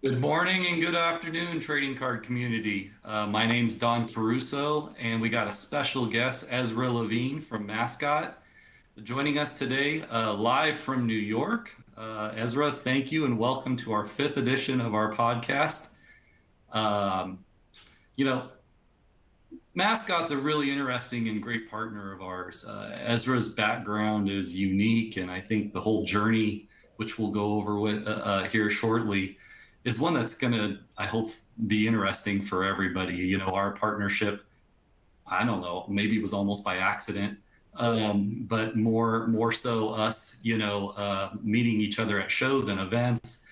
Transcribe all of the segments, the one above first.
Good morning and good afternoon, trading card community. My name's Don Caruso, and we got a special guest, Ezra Levine from Mascot, joining us today live from New York. Ezra, thank you and welcome to our fifth edition of our podcast. Um, you know, Mascot's a really interesting and great partner of ours. Ezra's background is unique, and I think the whole journey, which we'll go over with here shortly, is one that's going to, I hope, be interesting for everybody. Our partnership, I don't know, maybe it was almost by accident, but more so us, meeting each other at shows and events.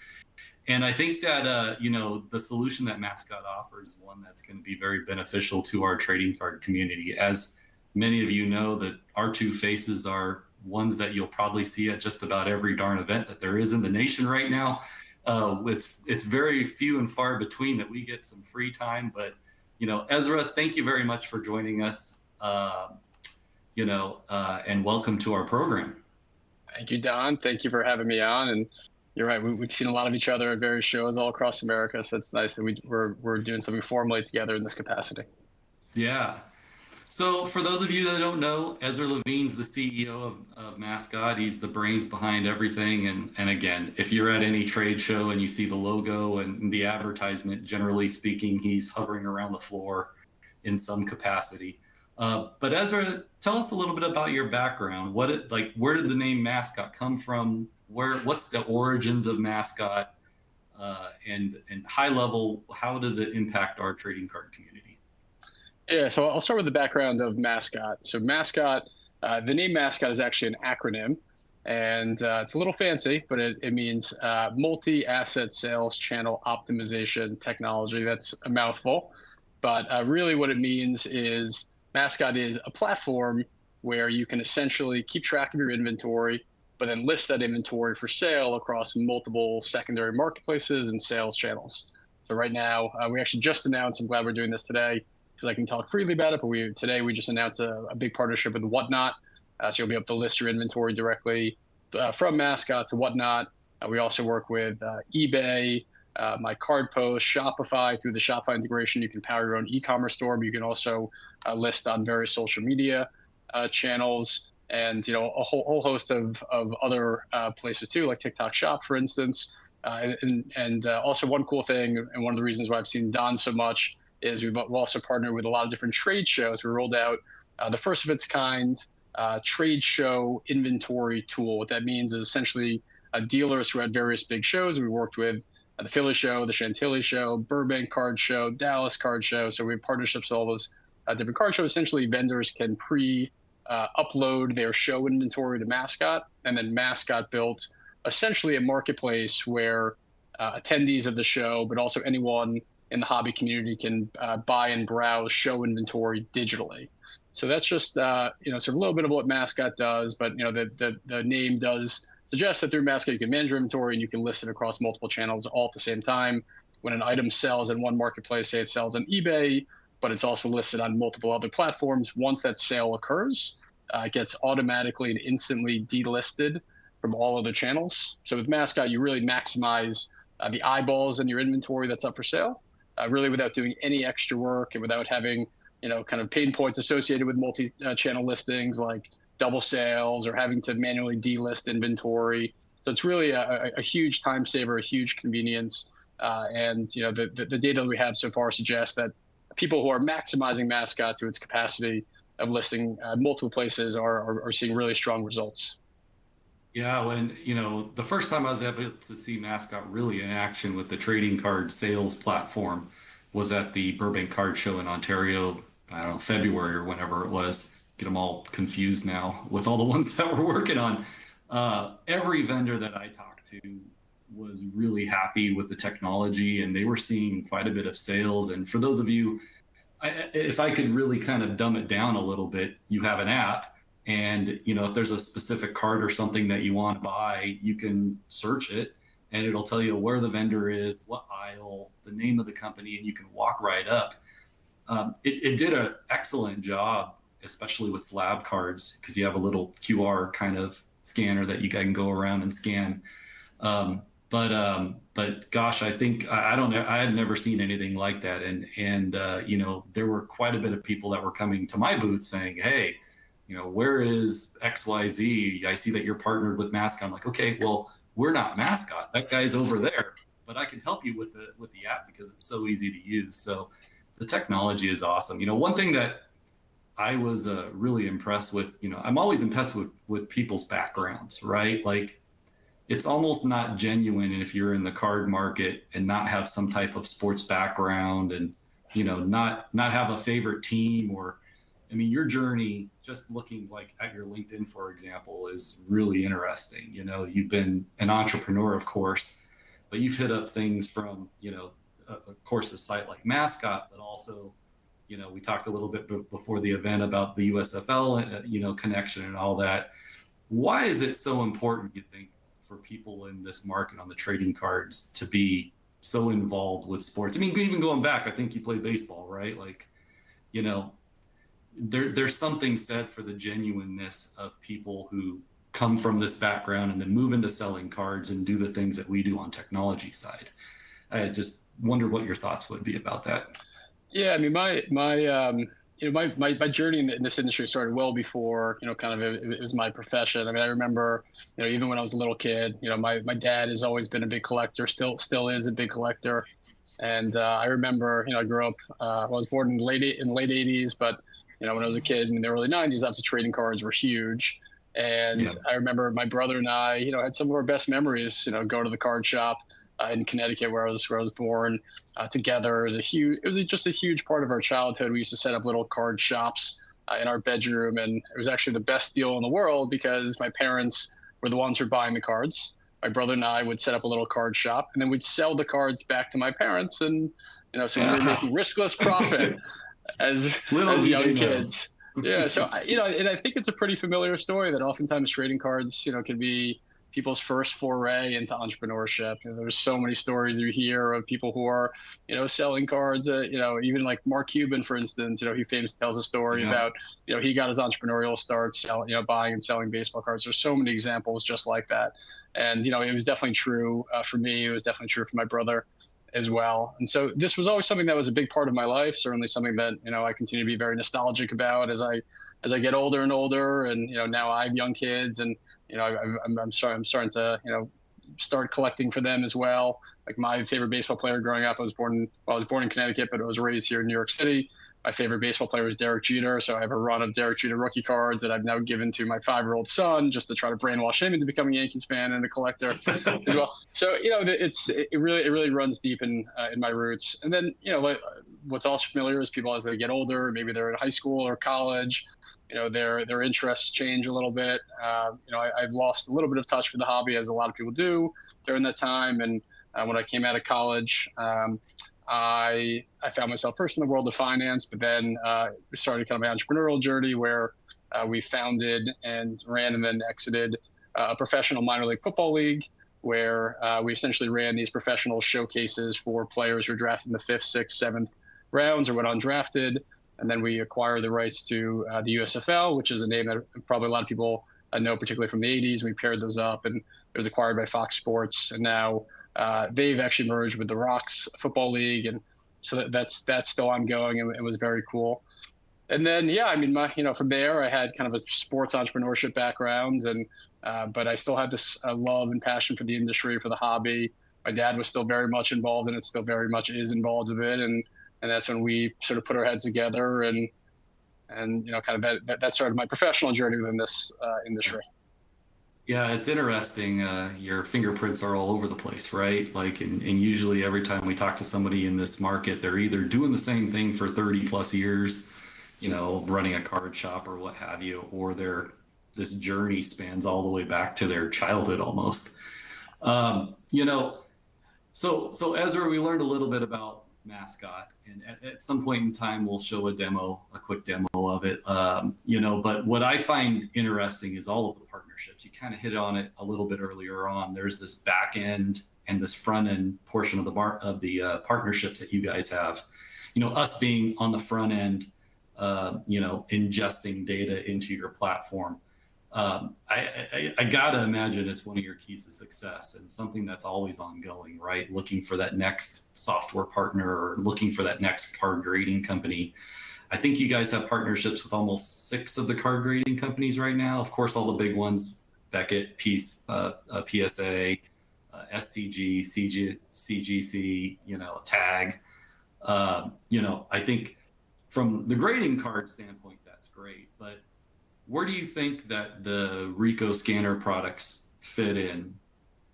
And I think that the solution that Mascot offers is one that's going to be very beneficial to our trading card community. As many of you know, that our two faces are ones that you'll probably see at just about every darn event that there is in the nation right now. It's very few and far between that we get some free time. But Ezra, thank you very much for joining us. And welcome to our program. Thank you, Don. Thank you for having me on. And you're right, we've seen a lot of each other at various shows all across America. So it's nice that we're doing something formally together in this capacity. Yeah. So for those of you that don't know, Ezra Levine's the CEO of Mascot. He's the brains behind everything. And again, if you're at any trade show and you see the logo and the advertisement, generally speaking, he's hovering around the floor in some capacity. But Ezra, tell us a little bit about your background. Where did the name Mascot come from? What's the origins of Mascot? And high level, how does it impact our trading card community? Yeah, so I'll start with the background of Mascot. So Mascot, the name Mascot is actually an acronym, and it's a little fancy, but it means multi-asset sales channel optimization technology. That's a mouthful, but really what it means is Mascot is a platform where you can essentially keep track of your inventory, but then list that inventory for sale across multiple secondary marketplaces and sales channels. So right now, we actually just announced, I'm glad we're doing this today, because I can talk freely about it, but today we just announced a big partnership with Whatnot. So you'll be able to list your inventory directly from Mascot to Whatnot. We also work with eBay, my card post, Shopify. Through the Shopify integration, you can power your own e-commerce store, but you can also list on various social media channels, and a whole host of other places too, like TikTok Shop, for instance. And also one cool thing, and one of the reasons why I've seen Don so much, is we've also partnered with a lot of different trade shows. We rolled out the first of its kind trade show inventory tool. What that means is essentially dealers who had various big shows. We worked with the Philly show, the Chantilly show, Burbank card show, Dallas card show. So we have partnerships with all those different card shows. Essentially, vendors can upload their show inventory to Mascot, and then Mascot built essentially a marketplace where attendees of the show, but also anyone in the hobby community, can buy and browse show inventory digitally. So that's just sort of a little bit of what Mascot does, but the name does suggest that through Mascot you can manage your inventory and you can list it across multiple channels all at the same time. When an item sells in one marketplace, say it sells on eBay, but it's also listed on multiple other platforms, once that sale occurs, it gets automatically and instantly delisted from all other channels. So with Mascot, you really maximize the eyeballs in your inventory that's up for sale, really without doing any extra work and without having kind of pain points associated with multi-channel listings like double sales or having to manually delist inventory. So it's really a huge time saver, a huge convenience. And the data we have so far suggests that people who are maximizing Mascot to its capacity of listing multiple places are seeing really strong results. Yeah, when the first time I was able to see Mascot really in action with the trading card sales platform was at the Burbank Card Show in Ontario. I don't know, February or whenever it was. Get them all confused now with all the ones that we're working on. Every vendor that I talked to was really happy with the technology, and they were seeing quite a bit of sales. And for those of you, if I could really kind of dumb it down a little bit, you have an app, and if there's a specific card or something that you want to buy, you can search it and it'll tell you where the vendor is, what aisle, the name of the company, and you can walk right up. It did an excellent job, especially with slab cards, because you have a little QR kind of scanner that you can go around and scan. But gosh, I think I don't know. I had never seen anything like that, and you know, there were quite a bit of people that were coming to my booth saying, "Hey, you know, where is XYZ? I see that you're partnered with Mascot." I'm like, "Okay, well, we're not Mascot. That guy's over there, but I can help you with the app because it's so easy to use." So the technology is awesome. You know, one thing that I was really impressed with, you know, I'm always impressed with people's backgrounds, right? Like it's almost not genuine if you're in the card market and not have some type of sports background and you know not have a favorite team. Or I mean, your journey just looking like at your LinkedIn, for example, is really interesting. You know, you've been an entrepreneur, of course, but you've hit up things from, you know, of course a site like Mascot, but also, you know, we talked a little bit before the event about the USFL, you know, connection and all that. Why is it so important, you think, for people in this market on the trading cards to be so involved with sports? I mean, even going back, I think you played baseball, right? Like, you know, there's something said for the genuineness of people who come from this background and then move into selling cards and do the things that we do on technology side. I just wonder what your thoughts would be about that. Yeah, I mean, my journey in this industry started well before, kind of it was my profession. I mean, I remember, even when I was a little kid, my dad has always been a big collector, still is a big collector. And I remember, I grew up, I was born in the late 80s, but, when I was a kid in the early 90s, obviously trading cards were huge. And Yeah. I remember my brother and I, had some of our best memories, go to the card shop in Connecticut where I was born together. It was just a huge part of our childhood. We used to set up little card shops in our bedroom, and it was actually the best deal in the world because my parents were the ones who were buying the cards. My brother and I would set up a little card shop, and then we'd sell the cards back to my parents, and so we were making riskless profit as Little as did they young know. kids. Yeah, so and I think it's a pretty familiar story that oftentimes trading cards, can be people's first foray into entrepreneurship. There's so many stories you hear of people who are, selling cards. Even like Mark Cuban, for instance, he famously tells a story Yeah. about, he got his entrepreneurial start selling, buying and selling baseball cards. There's so many examples just like that, and it was definitely true for me. It was definitely true for my brother as well. And so this was always something that was a big part of my life. Certainly something that I continue to be very nostalgic about as I get older and older. And now I have young kids, and I'm starting to start collecting for them as well. Like my favorite baseball player growing up, I was born in Connecticut, but I was raised here in New York City. My favorite baseball player was Derek Jeter, so I have a run of Derek Jeter rookie cards that I've now given to my 5-year-old son just to try to brainwash him into becoming a Yankees fan and a collector as well. So it really runs deep in my roots. And then what's also familiar is people as they get older, maybe they're in high school or college, their interests change a little bit. I've lost a little bit of touch with the hobby, as a lot of people do during that time. And when I came out of college, I found myself first in the world of finance, but then we started kind of an entrepreneurial journey where we founded and ran and then exited a professional minor league football league where we essentially ran these professional showcases for players who were drafted in the fifth, sixth, seventh rounds or went undrafted. And then we acquired the rights to the USFL, which is a name that probably a lot of people know, particularly from the 80s. We paired those up, and it was acquired by Fox Sports. And now they've actually merged with the Rocks Football League. And so that's still ongoing, and it was very cool. And then, yeah, I mean, from there, I had kind of a sports entrepreneurship background, and but I still had this love and passion for the industry, for the hobby. My dad was still very much involved in it, still very much is involved with it, and that's when we sort of put our heads together and kind of that started my professional journey within this industry. Yeah, it's interesting. Your fingerprints are all over the place, right? Like, and usually every time we talk to somebody in this market, they're either doing the same thing for 30 plus years, you know, running a card shop or what have you, or this journey spans all the way back to their childhood almost. You know, so Ezra, we learned a little bit about Mascot, and at some point in time, we'll show a quick demo of it. You know, but what I find interesting is all of the partnerships. You kind of hit on it a little bit earlier on. There's this back end and this front end portion of the partnerships that you guys have. You know, us being on the front end, you know, ingesting data into your platform. I gotta imagine it's one of your keys to success and something that's always ongoing, right? Looking for that next software partner or looking for that next card grading company. I think you guys have partnerships with almost six of the card grading companies right now. Of course, all the big ones: Beckett, PSA, SCG, CGC, Tag. I think from the grading card standpoint, that's great. But where do you think that the Rico scanner products fit in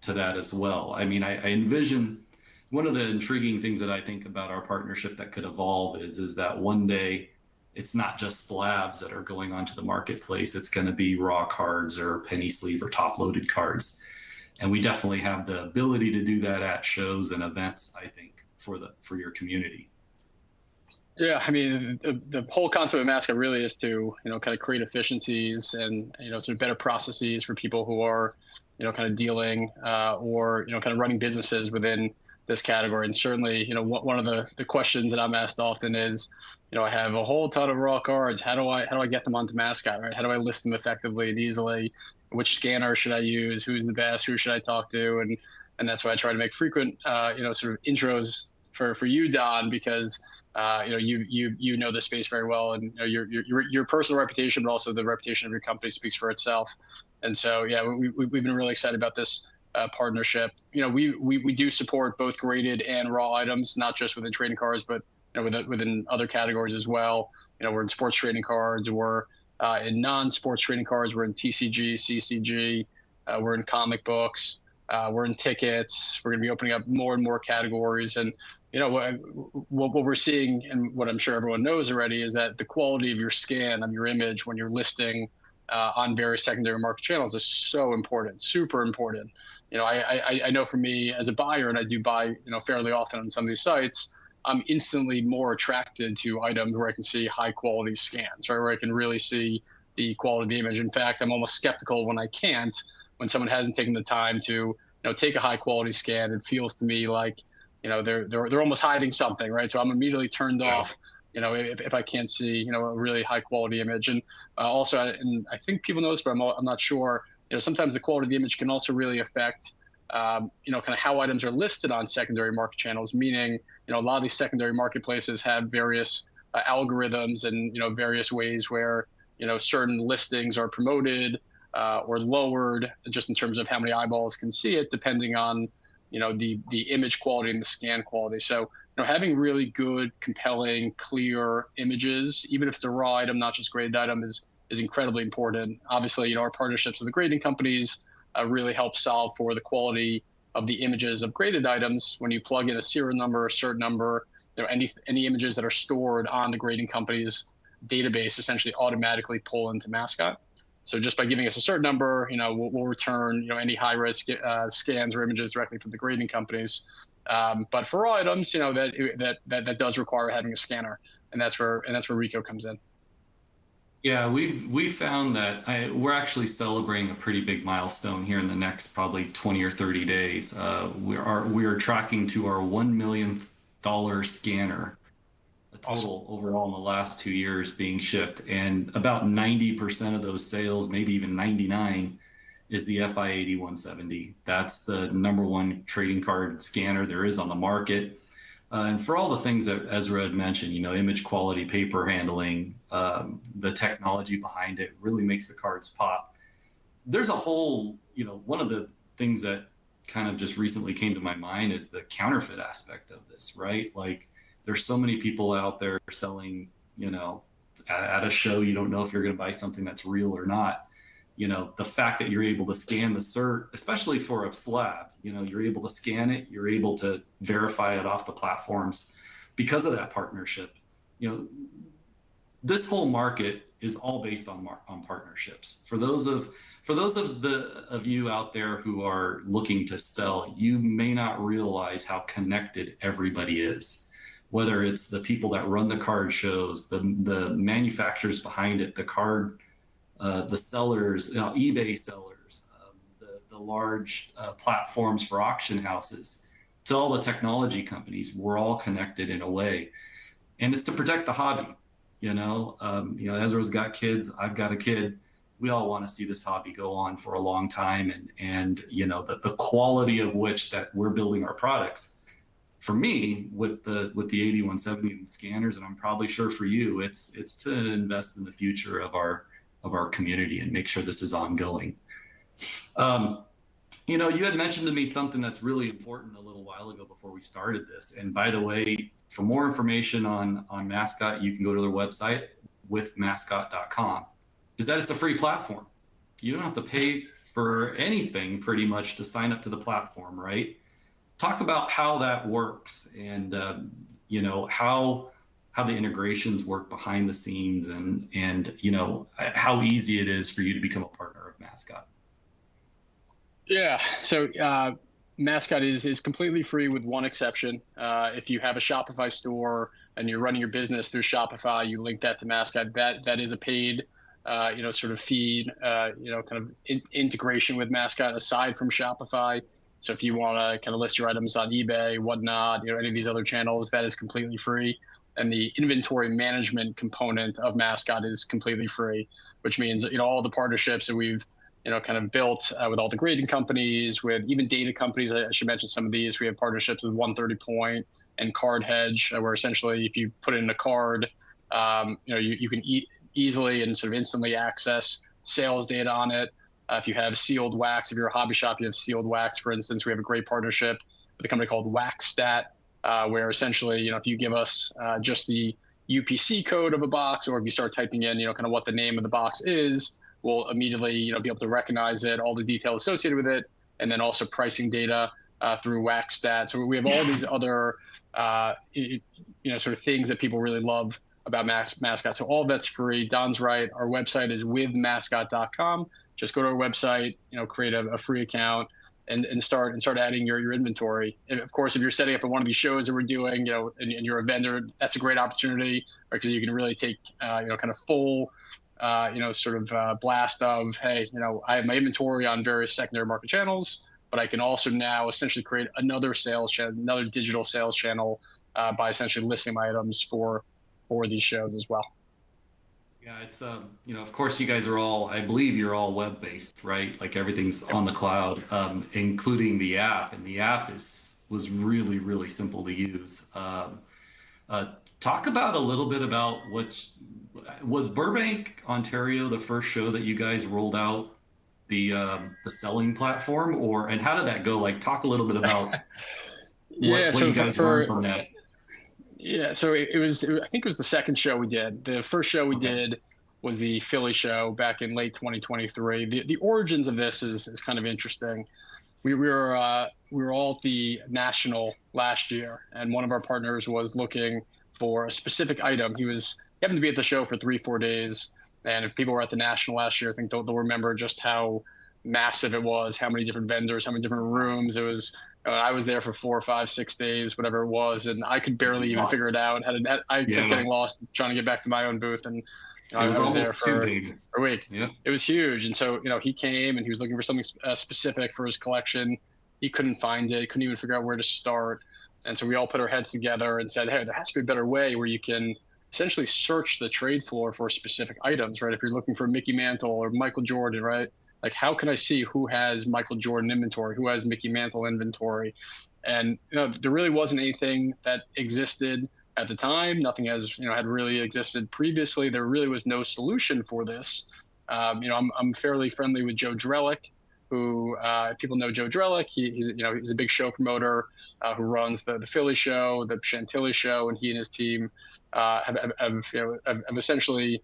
to that as well? I mean, I envision one of the intriguing things that I think about our partnership that could evolve is that one day it's not just slabs that are going onto the marketplace. It's going to be raw cards or penny sleeve or top loaded cards. And we definitely have the ability to do that at shows and events, I think, for your community. Yeah, I mean, the whole concept of Mascot really is to, kind of create efficiencies and, sort of better processes for people who are, kind of dealing or, kind of running businesses within this category. And certainly, one of the questions that I'm asked often is, I have a whole ton of raw cards. How do I get them onto Mascot, right? How do I list them effectively and easily? Which scanner should I use? Who's the best? Who should I talk to? And that's why I try to make frequent, sort of intros for you, Don, because you know the space very well, and your personal reputation, but also the reputation of your company speaks for itself. And so, yeah, we've been really excited about this partnership. We do support both graded and raw items, not just within trading cards, but within other categories as well. We're in sports trading cards, we're in non-sports trading cards, we're in TCG, CCG, we're in comic books. We're in tickets. We're going to be opening up more and more categories. And what we're seeing, and what I'm sure everyone knows already, is that the quality of your scan of your image when you're listing on various secondary market channels is so important, super important. I know for me as a buyer, and I do buy fairly often on some of these sites, I'm instantly more attracted to items where I can see high quality scans, right? Where I can really see the quality of the image. In fact, I'm almost skeptical when I can't, when someone hasn't taken the time to take a high quality scan. It feels to me like they're almost hiding something, right? So I'm immediately turned Yeah. off if I can't see a really high quality image. And also, and I think people know this, but I'm not sure. Sometimes the quality of the image can also really affect kind of how items are listed on secondary market channels. Meaning, a lot of these secondary marketplaces have various algorithms and various ways where certain listings are promoted or lowered, just in terms of how many eyeballs can see it, depending on the image quality and the scan quality. So having really good, compelling, clear images, even if it's a raw item, not just graded item, is incredibly important. Obviously, our partnerships with the grading companies really help solve for the quality of the images of graded items. When you plug in a serial number, a cert number, any images that are stored on the grading company's database essentially automatically pull into Mascot. So just by giving us a certain number, we'll return any high risk scans or images directly from the grading companies. But for raw items, that does require having a scanner, and that's where Rico comes in. Yeah, we've found that we're actually celebrating a pretty big milestone here in the next probably 20 or 30 days. We are tracking to our $1 million scanner, a Awesome. total overall in the last 2 years being shipped, and about 90% of those sales, maybe even 99, is the FI 8170. That's the number one trading card scanner there is on the market. And for all the things that Ezra had mentioned, image quality, paper handling, the technology behind it really makes the cards pop. There's a whole, one of the things that kind of just recently came to my mind is the counterfeit aspect of this, right? Like there's so many people out there selling, at a show, you don't know if you're going to buy something that's real or not. The fact that you're able to scan the cert, especially for a slab, you're able to scan it, you're able to verify it off the platforms because of that partnership. You know, this whole market is all based on partnerships. For those of you out there who are looking to sell, you may not realize how connected everybody is. Whether it's the people that run the card shows, the manufacturers behind it, the sellers, eBay sellers, the large platforms for auction houses, to all the technology companies, we're all connected in a way, and it's to protect the hobby. Ezra's got kids, I've got a kid. we all want to see this hobby go on for a long time, and the quality of which that we're building our products. For me, with the 8170 and scanners, and I'm probably sure for you, it's to invest in the future of our community and make sure this is ongoing. Um, you had mentioned to me something that's really important a little while ago before we started this. And by the way, for more information on Mascot, you can go to their website with mascot.com. Is that it's a free platform. You don't have to pay for anything pretty much to sign up to the platform, right? Talk about how that works, and how the integrations work behind the scenes, and how easy it is for you to become a partner of Mascot. Yeah. So Mascot is completely free with one exception. If you have a Shopify store and you're running your business through Shopify, you link that to Mascot. That is a paid, sort of feed, kind of integration with Mascot aside from Shopify. So if you want to kind of list your items on eBay, whatnot, any of these other channels, that is completely free. And the inventory management component of Mascot is completely free, which means all the partnerships that we've kind of built with all the grading companies, with even data companies. I should mention some of these. We have partnerships with 130 Point and Card Hedge, where essentially if you put in a card, you can easily and sort of instantly access sales data on it. If you have sealed wax, if you're a hobby shop, you have sealed wax, for instance. We have a great partnership with a company called WaxStat, where essentially, if you give us just the UPC code of a box, or if you start typing in, kind of what the name of the box is, we'll immediately, be able to recognize it, all the details associated with it, and then also pricing data through WaxStat. So we have all these other, sort of things that people really love about Mascot. So all of that's free. Don's right. Our website is withmascot.com. Just go to our website, create a free account and start adding your inventory. And of course, if you're setting up at one of these shows that we're doing, and you're a vendor, that's a great opportunity, because you can really take, kind of full, blast of, hey, I have my inventory on various secondary market channels, but I can also now essentially create another sales channel, another digital sales channel, by essentially listing my items for these shows as well. Yeah, it's of course you guys are all, I believe you're all web based, right? Like everything's on the cloud, including the app, and the app was really really simple to use. Uh, Talk about a little bit about what was Burbank, Ontario, the first show that you guys rolled out the selling platform, or and how did that go? Like, talk a little bit about Yeah. what So you guys learned from that. yeah, so I think it was the second show we did. The first show we Okay. did was the Philly show back in late 2023. The origins of this is kind of interesting. We were all at the National last year, and one of our partners was looking for a specific item. He happened to be at the show for 3 4 days, and if people were at the National last year, I think they'll remember just how massive it was, how many different vendors, how many different rooms. It was. I was there for 4 5 6 days, whatever it was, and I could barely Getting even figure it lost. out. I kept Yeah, getting lost trying to get back to my own booth, and it was I was there almost too for big. a week. Yeah. It was huge. And so, he came and he was looking for something specific for his collection. He couldn't find it, couldn't even figure out where to start. And so we all put our heads together and said, hey, there has to be a better way where you can essentially search the trade floor for specific items, right? If you're looking for Mickey Mantle or Michael Jordan, right? Like, how can I see who has Michael Jordan inventory, who has Mickey Mantle inventory? And there really wasn't anything that existed at the time. Nothing had really existed previously. There really was no solution for this. I'm fairly friendly with Joe Drellick, who, if people know Joe Drellick, he's a big show promoter, who runs the Philly show, the Chantilly show, and he and his team have essentially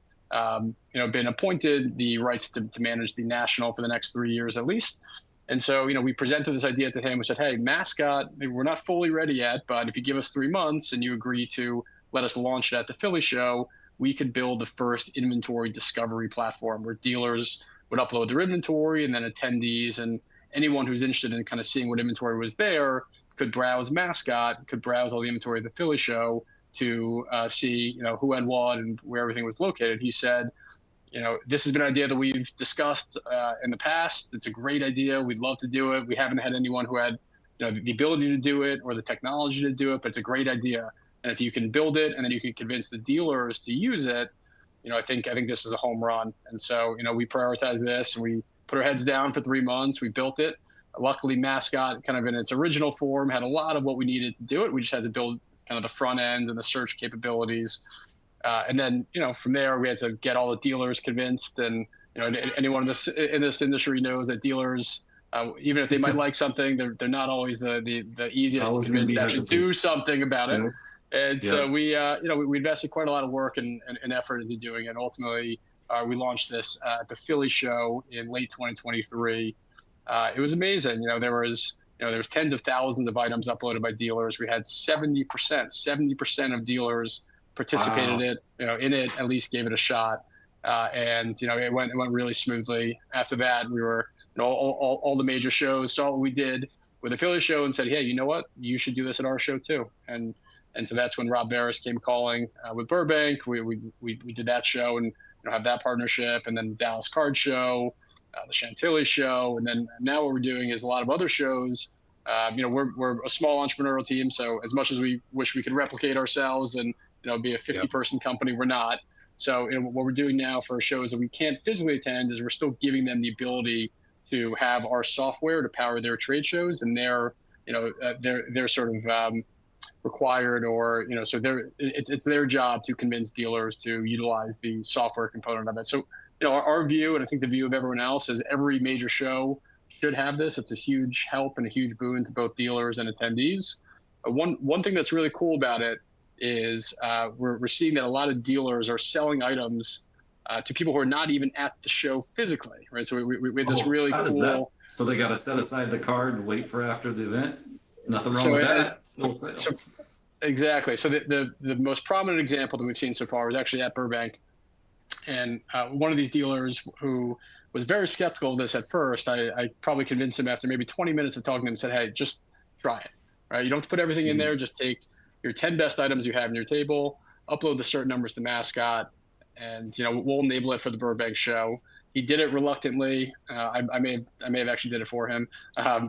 been appointed the rights to manage the National for the next 3 years at least. And so, we presented this idea to him. We said, hey, Mascot, we're not fully ready yet, but if you give us 3 months and you agree to let us launch it at the Philly show, we could build the first inventory discovery platform where dealers would upload their inventory, and then attendees and anyone who's interested in kind of seeing what inventory was there could browse Mascot, could browse all the inventory of the Philly show to see, who had what and where everything was located. He said, this has been an idea that we've discussed in the past. It's a great idea. We'd love to do it. We haven't had anyone who had, the ability to do it or the technology to do it, but it's a great idea. And if you can build it and then you can convince the dealers to use it, I think this is a home run. And so, we prioritize this. We put our heads down for 3 months. We built it. Luckily, Mascot, kind of in its original form, had a lot of what we needed to do it. We just had to build kind of the front end and the search capabilities. And then, from there, we had to get all the dealers convinced. And, anyone in this industry knows that dealers, even if they might like something, they're not always the easiest to Always going to convince be to actually hesitant. do something about it. Yeah. And Yeah. so we invested quite a lot of work and effort into doing it. Ultimately, we launched this at the Philly show in late 2023. It was amazing. There was tens of thousands of items uploaded by dealers. We had 70% of dealers participated Wow. in it, at least gave it a shot. And it went really smoothly. After that, we were, all the major shows saw what we did with the Philly show and said, hey, you know what? You should do this at our show too. And so that's when Rob Veras came calling with Burbank. We did that show and have that partnership, and then the Dallas Card Show, the Chantilly Show, and then now what we're doing is a lot of other shows. We're a small entrepreneurial team, so as much as we wish we could replicate ourselves and be a Yep. 50-person company, we're not. So what we're doing now for shows that we can't physically attend is we're still giving them the ability to have our software to power their trade shows, and they're sort of required, or so it's their job to convince dealers to utilize the software component of it. So our view, and I think the view of everyone else, is every major show should have this. It's a huge help and a huge boon to both dealers and attendees. One thing that's really cool about it is we're seeing that a lot of dealers are selling items to people who are not even at the show physically, right? So we had this Oh, really how does that? cool. So they got to set aside the card and wait for after the event. Nothing wrong So, with uh, that. Still sale. so exactly. So the most prominent example that we've seen so far was actually at Burbank. And one of these dealers who was very skeptical of this at first, I probably convinced him after maybe 20 minutes of talking to him, said, hey, just try it. Right? You don't have to put everything in Mhm. there. Just take your 10 best items you have in your table, upload the certain numbers to Mascot, and we'll enable it for the Burbank show. He did it reluctantly. I may have actually did it for him,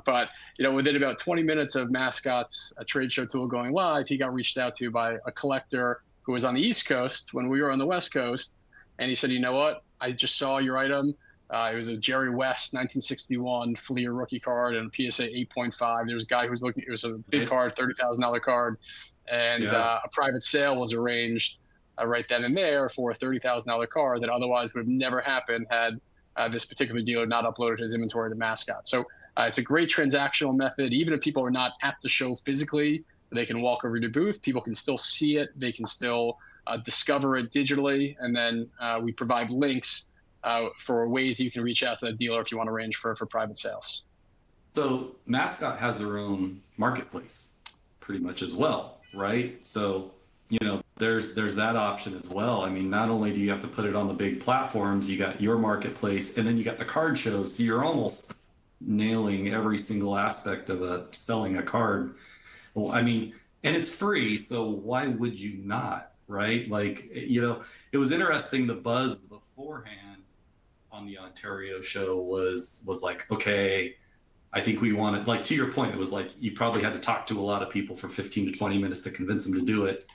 but within about 20 minutes of Mascot's trade show tool going live, he got reached out to by a collector who was on the East Coast when we were on the West Coast, and he said, you know what? I just saw your item. It was a Jerry West 1961 Fleer rookie card and a PSA 8.5. There's a guy who was looking. It was a big Right? card, $30,000 card, and Yeah. a private sale was arranged right then and there for a $30,000 car that otherwise would have never happened had this particular dealer not uploaded his inventory to Mascot. So it's a great transactional method. Even if people are not at the show physically, they can walk over to the booth. People can still see it. They can still discover it digitally. And then we provide links for ways that you can reach out to the dealer if you want to arrange for private sales. So Mascot has their own marketplace pretty much as well, right? So, there's that option as well. I mean, not only do you have to put it on the big platforms, you got your marketplace and then you got the card shows. So you're almost nailing every single aspect of selling a card. Well, I mean, and it's free, so why would you not, right? Like, it was interesting. The buzz beforehand on the Ontario show was like, okay, I think we wanted, like, to your point, it was like you probably had to talk to a lot of people for 15 to 20 minutes to convince them to do it.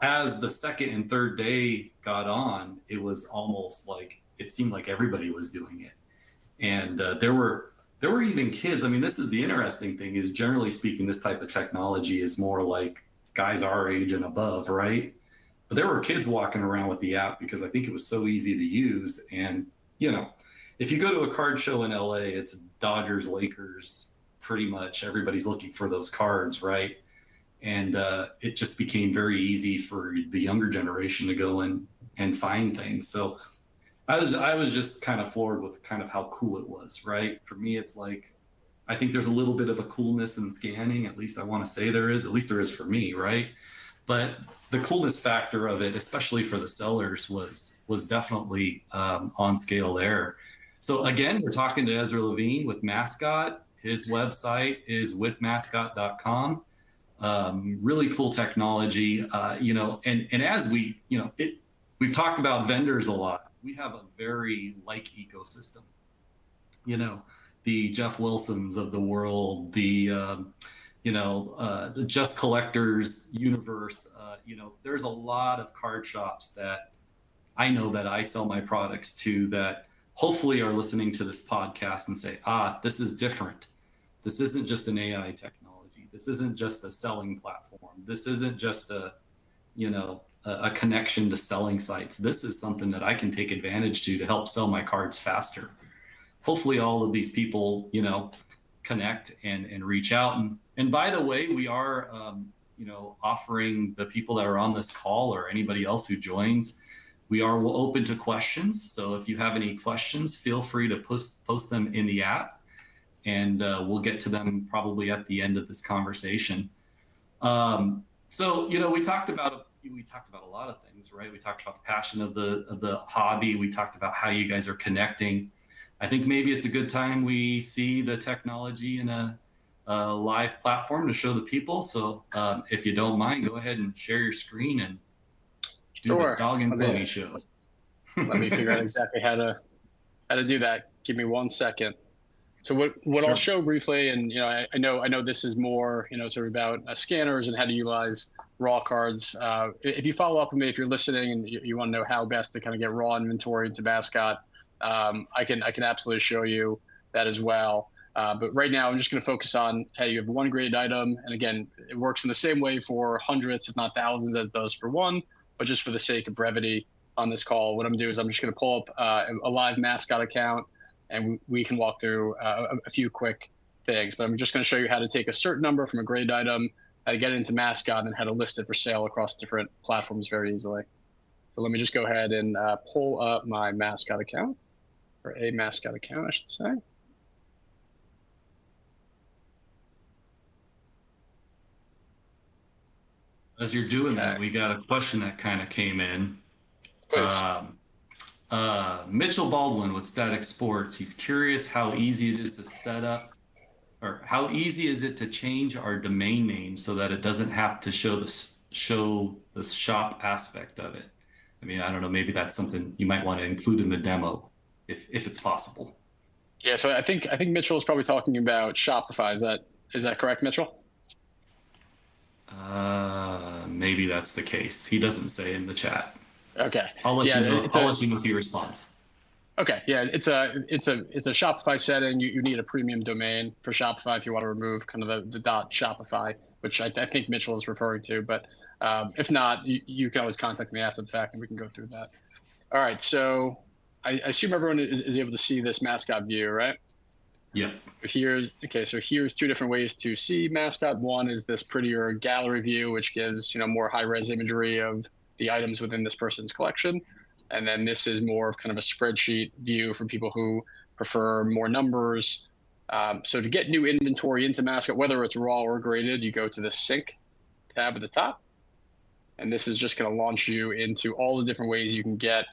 As the second and third day got on, it was almost like it seemed like everybody was doing it, and there were even kids. I mean, this is the interesting thing: is generally speaking, this type of technology is more like guys our age and above, right? But there were kids walking around with the app because I think it was so easy to use. And, you know, if you go to a card show in LA, it's Dodgers, Lakers, pretty much everybody's looking for those cards, right? And it just became very easy for the younger generation to go in and find things. So I was just kind of floored with kind of how cool it was, right? For me, it's like I think there's a little bit of a coolness in scanning. At least I want to say there is. At least there is for me, right? But the coolness factor of it, especially for the sellers, was definitely on scale there. So again, we're talking to Ezra Levine with Mascot. His website is withmascot.com. Really cool technology, and as we've talked about vendors a lot. We have a very like ecosystem, you know, the Jeff Wilsons of the world, the Just Collectors universe. There's a lot of card shops that I know that I sell my products to that hopefully are listening to this podcast and say, ah, this is different. This isn't just an AI technology. This isn't just a selling platform. This isn't just a connection to selling sites. This is something that I can take advantage to help sell my cards faster. Hopefully all of these people, connect and reach out. And by the way, we are, offering the people that are on this call or anybody else who joins, we are open to questions. So if you have any questions, feel free to post them in the app, and we'll get to them probably at the end of this conversation. So we talked about a lot of things, right? We talked about the passion of the hobby. We talked about how you guys are connecting. I think maybe it's a good time we see the technology in a live platform to show the people. So if you don't mind, go ahead and share your screen and do the Sure. dog and pony show. Let me figure out exactly how to do that. Give me 1 second. So what I'll Sure. show briefly, and I know this is more sort of about scanners and how to utilize raw cards. If you follow up with me, if you're listening and you want to know how best to kind of get raw inventory into Mascot, I can absolutely show you that as well. But right now, I'm just going to focus on, hey, you have one graded item, and again, it works in the same way for hundreds, if not thousands, as it does for one. But just for the sake of brevity on this call, what I'm going to do is I'm just going to pull up a live Mascot account, and we can walk through a few quick things. But I'm just going to show you how to take a certain number from a graded item, how to get it into Mascot, and how to list it for sale across different platforms very easily. So let me just go ahead and pull up my Mascot account, or a Mascot account, I should say. As you're doing that, Okay, we got a question that kind of came in. please. Um, Mitchell Baldwin with Static Sports. He's curious how easy it is to set up, or how easy is it to change our domain name so that it doesn't have to show the shop aspect of it. I mean, I don't know. Maybe that's something you might want to include in the demo, if it's possible. Yeah, so I think Mitchell is probably talking about Shopify. Is that correct, Mitchell? Maybe that's the case. He doesn't say in the chat. Okay. I'll let Yeah, you know. it's I'll a let you know if he responds. okay. Yeah, it's a Shopify setting. You need a premium domain for Shopify if you want to remove kind of the dot Shopify, which I think Mitchell is referring to. But if not, you can always contact me after the fact, and we can go through that. All right. So I assume everyone is able to see this Mascot view, right? Yep. So here's two different ways to see Mascot. One is this prettier gallery view, which gives more high res imagery of the items within this person's collection. And then this is more of kind of a spreadsheet view for people who prefer more numbers. So to get new inventory into Mascot, whether it's raw or graded, you go to the sync tab at the top. And this is just going to launch you into all the different ways you can get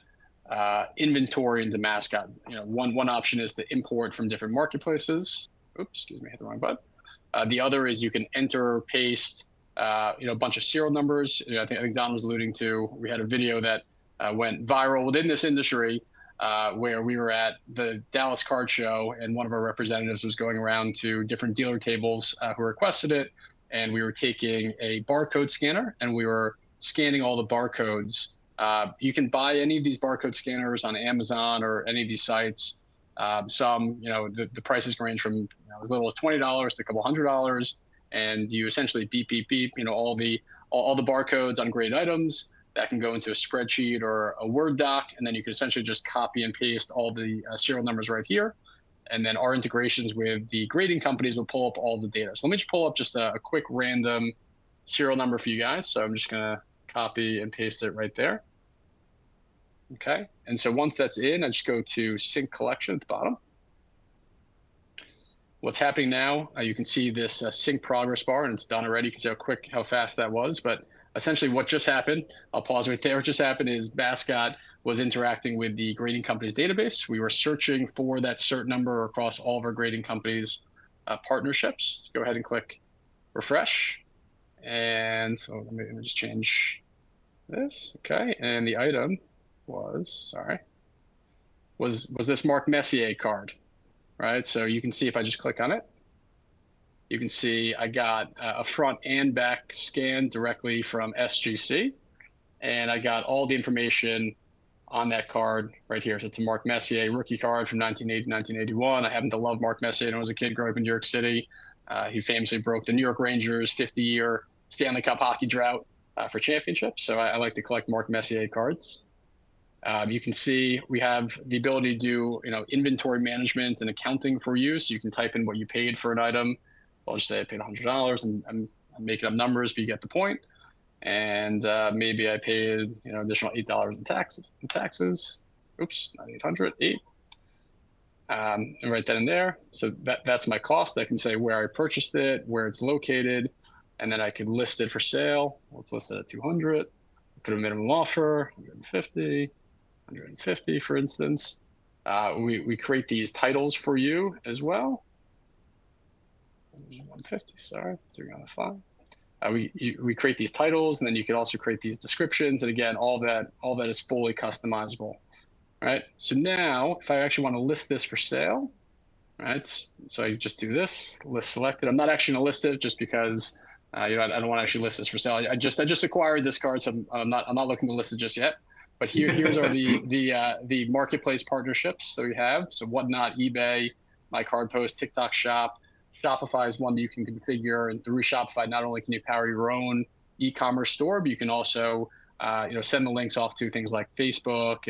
inventory into Mascot. One option is to import from different marketplaces. Oops, excuse me, hit the wrong button. The other is you can enter, paste, a bunch of serial numbers. I think Don was alluding to. We had a video that went viral within this industry where we were at the Dallas Card Show, and one of our representatives was going around to different dealer tables who requested it, and we were taking a barcode scanner and we were scanning all the barcodes. You can buy any of these barcode scanners on Amazon or any of these sites. Some, the prices can range from as little as $20 to a couple $100, and you essentially beep beep beep. All the barcodes on graded items that can go into a spreadsheet or a Word doc, and then you can essentially just copy and paste all the serial numbers right here. And then our integrations with the grading companies will pull up all the data. So let me just pull up just a quick random serial number for you guys. So I'm just gonna copy and paste it right there. Okay, and so once that's in, I just go to sync collection at the bottom. What's happening now, you can see this sync progress bar, and it's done already. You can see how fast that was. But essentially what just happened, I'll pause right there. What just happened is Mascot was interacting with the grading company's database. We were searching for that cert number across all of our grading companies' partnerships. Go ahead and click refresh. And let me just change this. Okay, and the item was this Mark Messier card, right? So you can see if I just click on it, you can see I got a front and back scan directly from SGC, and I got all the information on that card right here. So it's a Mark Messier rookie card from 1980 1981. I happen to love Mark Messier when I was a kid growing up in New York City. He famously broke the New York Rangers 50-year Stanley Cup hockey drought for championships. So I like to collect Mark Messier cards. You can see we have the ability to do inventory management and accounting for you. So you can type in what you paid for an item. I'll just say I paid $100, and I'm making up numbers, but you get the point. And maybe I paid additional $8 in taxes. Oops, not 800, 8. And write that in there. So that's my cost. I can say where I purchased it, where it's located, and then I could list it for sale. Let's list it at 200. Put a minimum offer, 150, for instance. We create these titles for you as well. 150, sorry, doing on the fly. We create these titles, and then you can also create these descriptions. And again, all that is fully customizable. Right. So now, if I actually want to list this for sale, right? So I just do this, list selected. I'm not actually going to list it just because I don't want to actually list this for sale. I just acquired this card, so I'm not looking to list it just yet. But here's are the marketplace partnerships that we have. So Whatnot, eBay, My Card Post, TikTok Shop. Shopify is one that you can configure, and through Shopify, not only can you power your own e-commerce store, but you can also send the links off to things like Facebook,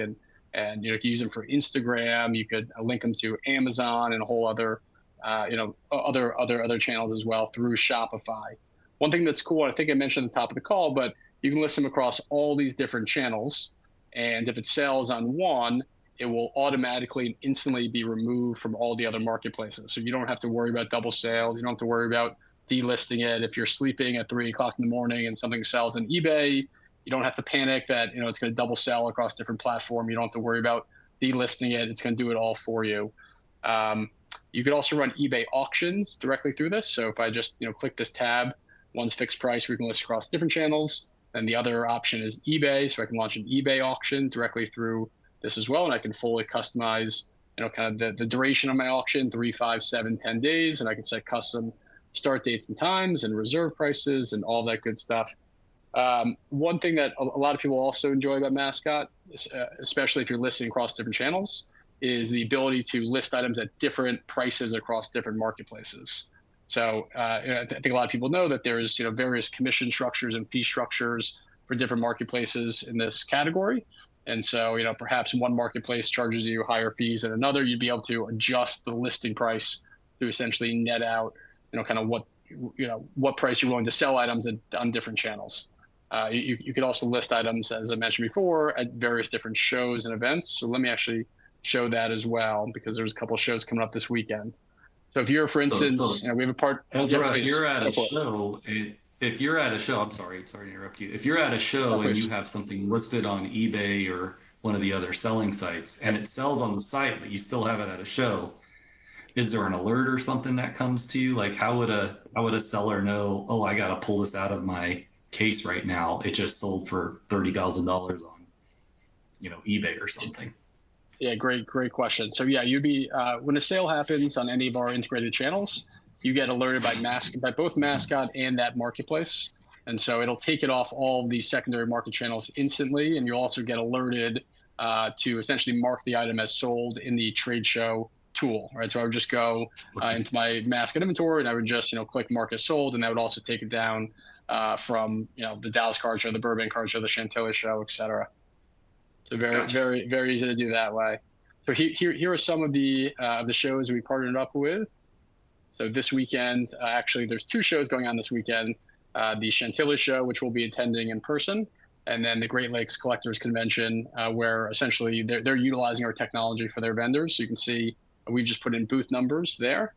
and you can use them for Instagram. You could link them to Amazon and a whole other other channels as well through Shopify. One thing that's cool, I think I mentioned at the top of the call, but you can list them across all these different channels, and if it sells on one, it will automatically and instantly be removed from all the other marketplaces. So you don't have to worry about double sales. You don't have to worry about delisting it. If you're sleeping at 3 o'clock in the morning and something sells on eBay, you don't have to panic that it's going to double sell across different platforms. You don't have to worry about delisting it. It's going to do it all for you. You could also run eBay auctions directly through this. So if I just click this tab, one's fixed price, we can list across different channels. Then the other option is eBay. So I can launch an eBay auction directly through this as well, and I can fully customize kind of the duration of my auction, 3, 5, 7, 10 days, and I can set custom start dates and times and reserve prices and all that good stuff. One thing that a lot of people also enjoy about Mascot, especially if you're listing across different channels, is the ability to list items at different prices across different marketplaces. So I think a lot of people know that there's various commission structures and fee structures for different marketplaces in this category. And so, perhaps one marketplace charges you higher fees than another. You'd be able to adjust the listing price to essentially net out, kind of what price you're willing to sell items on different channels. You could also list items, as I mentioned before, at various different shows and events. So let me actually show that as well, because there's a couple of shows coming up this weekend. So if you're, for instance, we have a part. Ezra, Yeah, if you're at a go for it. show, if you're at a show, I'm sorry to interrupt you. If you're at a No, show and you please. have something listed on eBay or one of the other selling sites and it sells on the site, but you still have it at a show, is there an alert or something that comes to you? Like how would a seller know, oh, I gotta pull this out of my case right now. It just sold for $30,000 on, eBay or something. Yeah, great question. So yeah, you'd be when a sale happens on any of our integrated channels, you get alerted by both Mascot and that marketplace, and so it'll take it off all of the secondary market channels instantly, and you'll also get alerted to essentially mark the item as sold in the trade show tool, right? So I would just go into my Mascot inventory, and I would just click mark as sold, and that would also take it down from the Dallas Card Show, the Burbank Card Show, the Chantilly Show, etc. So very, very easy to do that way. So here are some of the shows we partnered up with. So this weekend, actually, there's 2 shows going on this weekend. The Chantilly Show, which we'll be attending in person, and then the Great Lakes Collectors Convention, where essentially they're utilizing our technology for their vendors. So you can see we've just put in booth numbers there,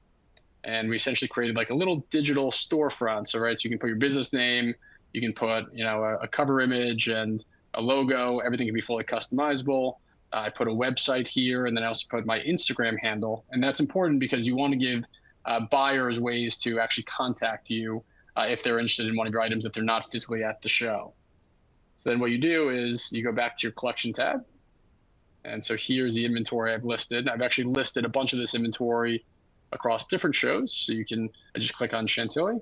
and we essentially created like a little digital storefront. So you can put your business name, you can put a cover image and a logo. Everything can be fully customizable. I put a website here, and then I also put my Instagram handle, and that's important because you want to give buyers ways to actually contact you if they're interested in one of your items if they're not physically at the show. So then what you do is you go back to your collection tab, and so here's the inventory I've listed. I've actually listed a bunch of this inventory across different shows. So I just click on Chantilly,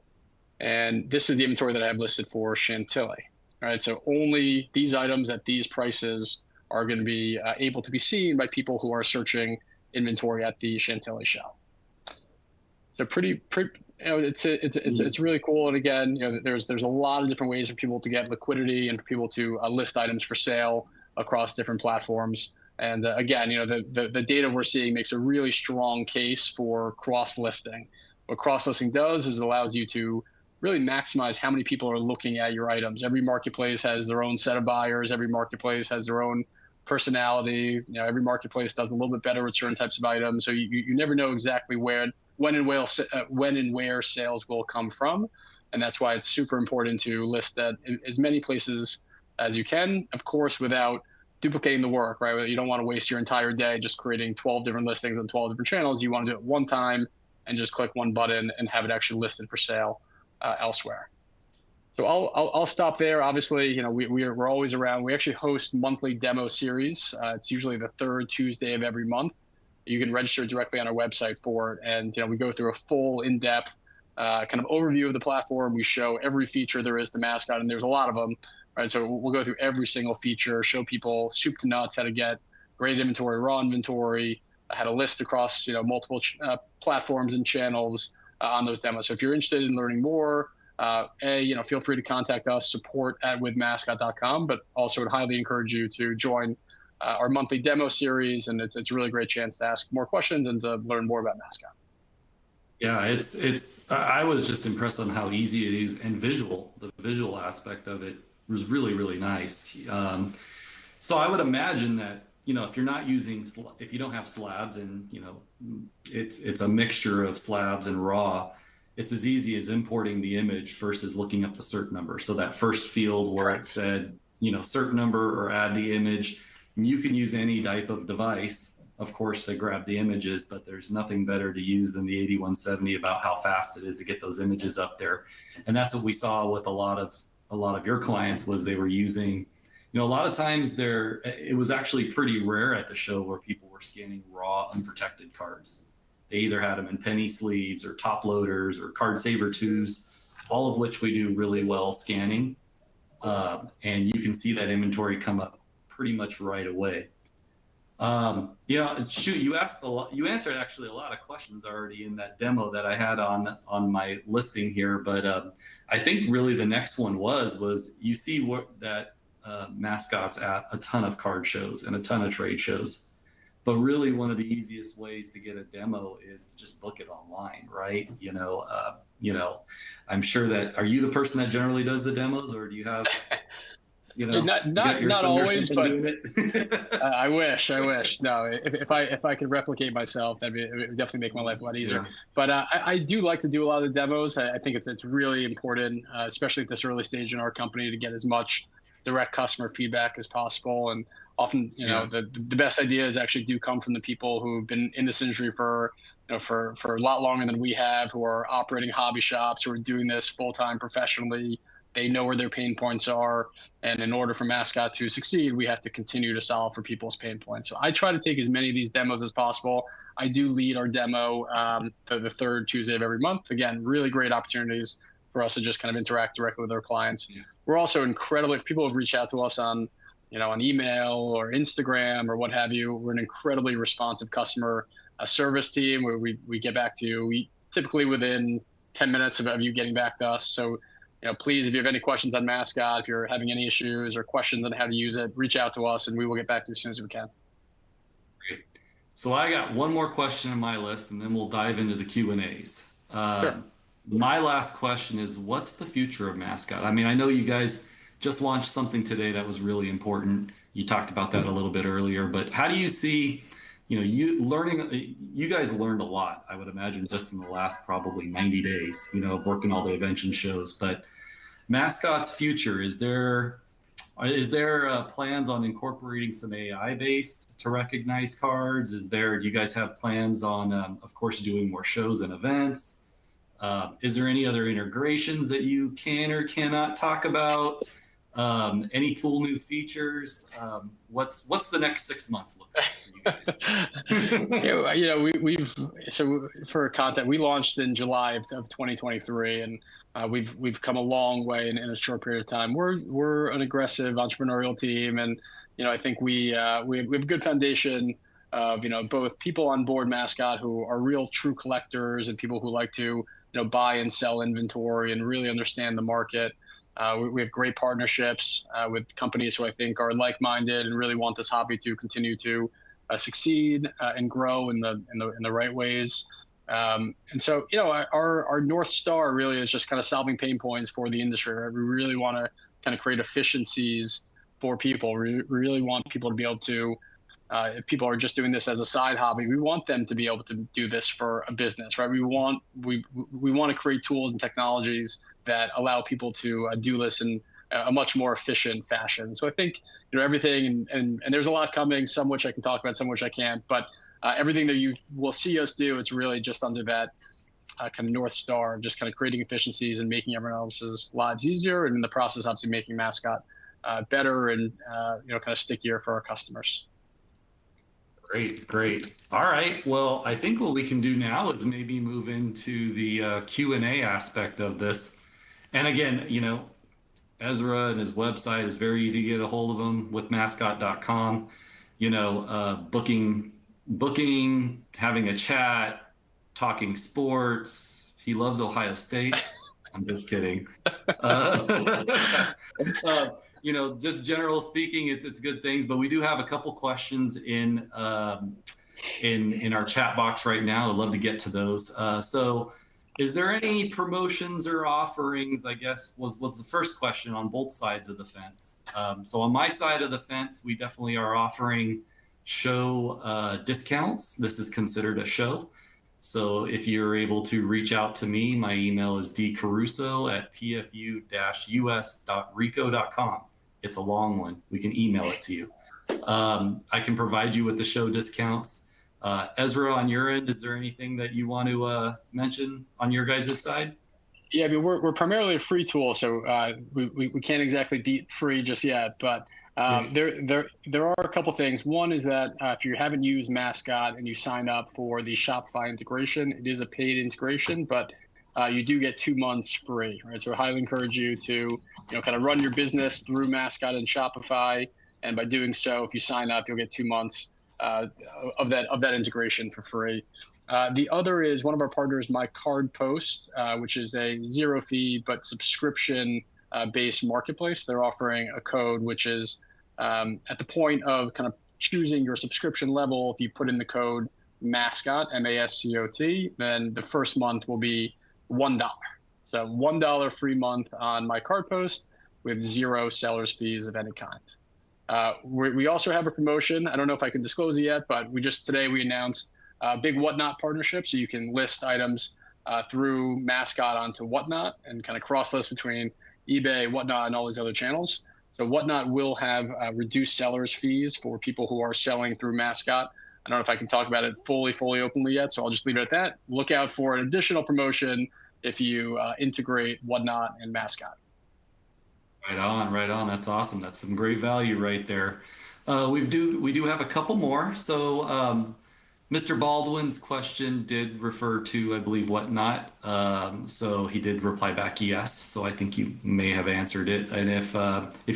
and this is the inventory that I have listed for Chantilly. All right, so only these items at these prices are going to be able to be seen by people who are searching inventory at the Chantilly show. So pretty, it's really cool. And again, there's a lot of different ways for people to get liquidity and for people to list items for sale across different platforms. And again, the data we're seeing makes a really strong case for cross listing. What cross listing does is it allows you to really maximize how many people are looking at your items. Every marketplace has their own set of buyers. Every marketplace has their own personality. Every marketplace does a little bit better with certain types of items. So you never know exactly when and where sales will come from. And that's why it's super important to list that in as many places as you can, of course, without duplicating the work, right? You don't want to waste your entire day just creating 12 different listings on 12 different channels. You want to do it one time and just click one button and have it actually listed for sale elsewhere. So I'll stop there. Obviously, we're always around. We actually host monthly demo series. It's usually the third Tuesday of every month. You can register directly on our website for it, and we go through a full, in-depth kind of overview of the platform. We show every feature there is to Mascot, and there's a lot of them, right? So we'll go through every single feature, show people soup to nuts how to get great inventory, raw inventory, how to list across multiple platforms and channels on those demos. So if you're interested in learning more, feel free to contact us, support@withmascot.com, but also would highly encourage you to join our monthly demo series. And it's a really great chance to ask more questions and to learn more about Mascot. Yeah, I was just impressed on how easy it is, and the visual aspect of it was really, really nice. So I would imagine that, if you're not if you don't have slabs and, it's a mixture of slabs and raw, it's as easy as importing the image versus looking up the cert number. So that first field where it said, cert number or add the image, you can use any type of device, of course, to grab the images, but there's nothing better to use than the 8170 about how fast it is to get those images up there. And that's what we saw with a lot of your clients was they were using, a lot of times it was actually pretty rare at the show where people were scanning raw unprotected cards. They either had them in penny sleeves or top loaders or card saver twos, all of which we do really well scanning. And you can see that inventory come up pretty much right away. Shoot, you answered actually a lot of questions already in that demo that I had on my listing here. But I think really the next one was you see that Mascot's at a ton of card shows and a ton of trade shows. But really, one of the easiest ways to get a demo is to just book it online, right? I'm sure that, are you the person that generally does the demos, or do you have, not always, but doing it? I wish. No, if I could replicate myself, it would definitely make my life a lot easier. Yeah. But I do like to do a lot of the demos. I think it's really important, especially at this early stage in our company, to get as much direct customer feedback as possible. And often, the best ideas actually do come from the people who've been in this industry for a lot longer than we have, who are operating hobby shops, who are doing this full-time professionally. They know where their pain points are. And in order for Mascot to succeed, we have to continue to solve for people's pain points. So I try to take as many of these demos as possible. I do lead our demo the third Tuesday of every month. Again, really great opportunities for us to just kind of interact directly with our clients. Yeah. We're also if people have reached out to us on email or Instagram or what have you, we're an incredibly responsive customer service team where we get back to you. Typically within 10 minutes of you getting back to us. So, please, if you have any questions on Mascot, if you're having any issues or questions on how to use it, reach out to us and we will get back to you as soon as we can. Great. So I got one more question on my list and then we'll dive into the Q&As. Sure. My last question is, what's the future of Mascot? I mean, I know you guys just launched something today that was really important. You talked about that a little bit earlier, but how do you see, you guys learned a lot, I would imagine, just in the last probably 90 days, of working all the events and shows. But Mascot's future, is there plans on incorporating some AI based to recognize cards? Do you guys have plans on, of course, doing more shows and events? Is there any other integrations that you can or cannot talk about? Any cool new features? What's the next 6 months look like for you guys? Yeah, we've so for content, we launched in July of 2023, and we've come a long way in a short period of time. We're an aggressive entrepreneurial team, and I think we have a good foundation of both people on board Mascot who are real true collectors and people who like to buy and sell inventory and really understand the market. We have great partnerships with companies who I think are like-minded and really want this hobby to continue to succeed and grow in the right ways. And so, our North Star really is just kind of solving pain points for the industry. Right? We really want to kind of create efficiencies for people. We really want people to be able to, if people are just doing this as a side hobby, we want them to be able to do this for a business, right? We want to create tools and technologies that allow people to do this in a much more efficient fashion. So I think everything, and there's a lot coming, some which I can talk about, some which I can't. But everything that you will see us do, it's really just under that kind of North Star, just kind of creating efficiencies and making everyone else's lives easier, and in the process, obviously making Mascot better and kind of stickier for our customers. Great, great. All right. Well, I think what we can do now is maybe move into the Q&A aspect of this. And again, Ezra and his website is very easy to get a hold of him with mascot.com. Booking, having a chat, talking sports. He loves Ohio State. I'm just kidding. Uh, uh, just general speaking, it's good things. But we do have a couple questions in our chat box right now. I'd love to get to those. So, is there any promotions or offerings? I guess was the first question on both sides of the fence. So on my side of the fence, we definitely are offering show discounts. This is considered a show. So if you're able to reach out to me, my email is dcaruso@pfu-us.rico.com. It's a long one. We can email it to you. I can provide you with the show discounts. Ezra, on your end, is there anything that you want to mention on your guys' side? Yeah, I mean, we're primarily a free tool, so we can't exactly beat free just yet. But Right. there are a couple things. One is that if you haven't used Mascot and you sign up for the Shopify integration, it is a paid integration, but you do get 2 months free, right? So I highly encourage you to kind of run your business through Mascot and Shopify, and by doing so, if you sign up, you'll get 2 months uh, of that integration for free. The other is one of our partners, My Card Post, which is a zero fee but subscription based marketplace. They're offering a code which is at the point of kind of choosing your subscription level. If you put in the code Mascot, MASCOT, then the first month will be $1. So $1 free month on My Card Post with zero seller's fees of any kind. We also have a promotion. I don't know if I can disclose it yet, but today we announced a big Whatnot partnership. So you can list items through Mascot onto Whatnot and kind of cross list between eBay, Whatnot, and all these other channels. So Whatnot will have reduced sellers fees for people who are selling through Mascot. I don't know if I can talk about it fully openly yet, so I'll just leave it at that. Look out for an additional promotion if you integrate Whatnot and Mascot. Right on, right on. That's awesome. That's some great value right there. We do have a couple more. So Mr. Baldwin's question did refer to, I believe, Whatnot. So he did reply back yes. So I think you may have answered it. And if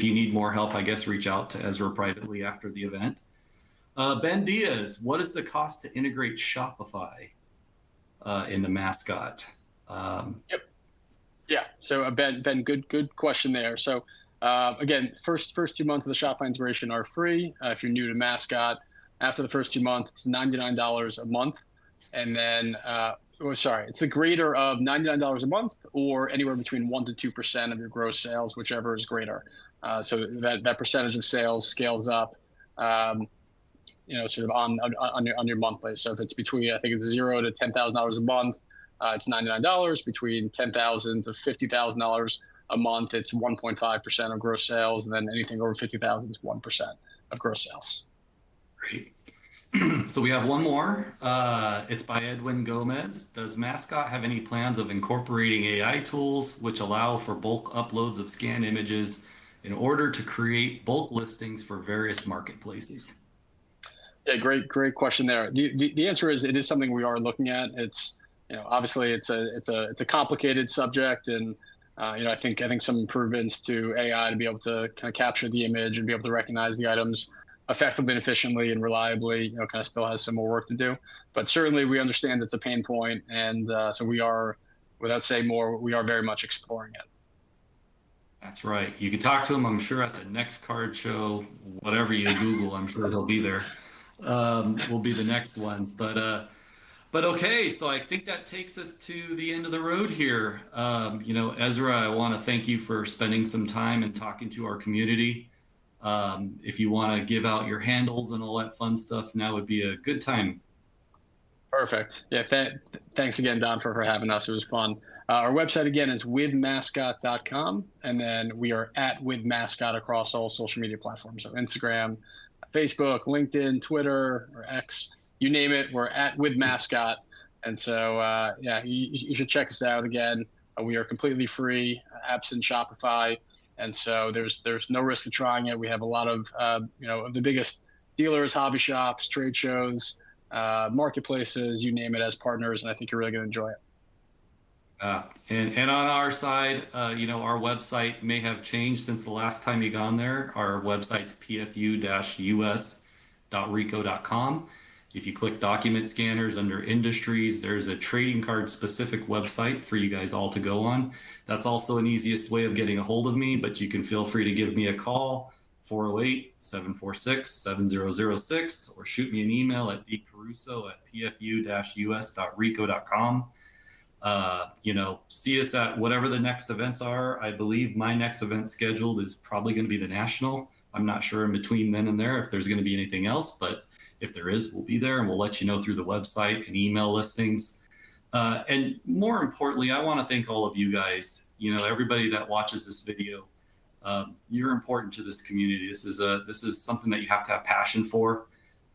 you need more help, I guess reach out to Ezra privately after the event. Ben Diaz, what is the cost to integrate Shopify in the Mascot? Yep. Yeah. So Ben, good question there. So again, first 2 months of the Shopify integration are free. If you're new to Mascot, after the first 2 months, it's $99 a month, and then it's the greater of $99 a month, or anywhere between 1 to 2% of your gross sales, whichever is greater. So that percentage of sales scales up. Sort of on your monthly. So if it's between, I think it's $0 to $10,000 a month, it's $99. Between $10,000 to $50,000 a month, it's 1.5% of gross sales, and then anything over 50,000 is 1% of gross sales. Great. So we have one more. It's by Edwin Gomez. Does Mascot have any plans of incorporating AI tools which allow for bulk uploads of scanned images in order to create bulk listings for various marketplaces? Yeah, great question there. The answer is it is something we are looking at. It's obviously it's a complicated subject, and I think some improvements to AI to be able to kind of capture the image and be able to recognize the items effectively and efficiently and reliably, kind of still has some more work to do. But certainly we understand it's a pain point, and so we are, without saying more, we are very much exploring it. That's right. You can talk to him, I'm sure, at the next card show, whatever you Google, I'm sure he'll be there. Will be the next ones. But okay, so I think that takes us to the end of the road here. Ezra, I want to thank you for spending some time and talking to our community. If you want to give out your handles and all that fun stuff, now would be a good time. Perfect. Yeah. Thanks again, Don, for having us. It was fun. Our website again is withmascot.com. And then we are at with mascot across all social media platforms. So Instagram, Facebook, LinkedIn, Twitter, or X, you name it, we're at with mascot. And so, yeah, you should check us out again. We are completely free, apps in Shopify. And so there's no risk of trying it. We have a lot of, of the biggest dealers, hobby shops, trade shows, marketplaces, you name it, as partners, and I think you're really going to enjoy it. And on our side, our website may have changed since the last time you gone there. Our website's pfu-us.rico.com. If you click document scanners under industries, there's a trading card specific website for you guys all to go on. That's also an easiest way of getting a hold of me, but you can feel free to give me a call, 408-746-7006, or shoot me an email at dcaruso@pfu-us.rico.com. See us at whatever the next events are. I believe my next event scheduled is probably going to be the National. I'm not sure in between then and there if there's going to be anything else, but if there is, we'll be there and we'll let you know through the website and email listings. And more importantly, I want to thank all of you guys, everybody that watches this video. You're important to this community. This is something that you have to have passion for.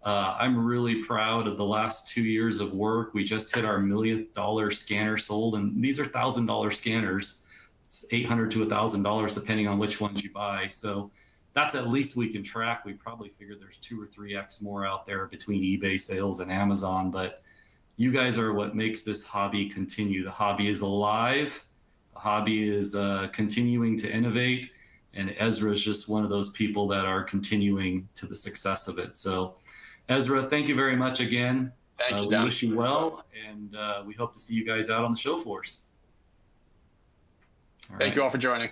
I'm really proud of the last 2 years of work. We just hit our $1 million scanner sold, and these are $1,000 scanners. It's $800 to $1,000 depending on which ones you buy. So that's at least we can track. We probably figure there's 2 or 3x more out there between eBay sales and Amazon, but you guys are what makes this hobby continue. The hobby is alive. The hobby is continuing to innovate, and Ezra is just one of those people that are continuing to the success of it. So Ezra, thank you very much again. Thank you, We Don. wish you well, and we hope to see you guys out on the show floors. All Thank right. you all for joining.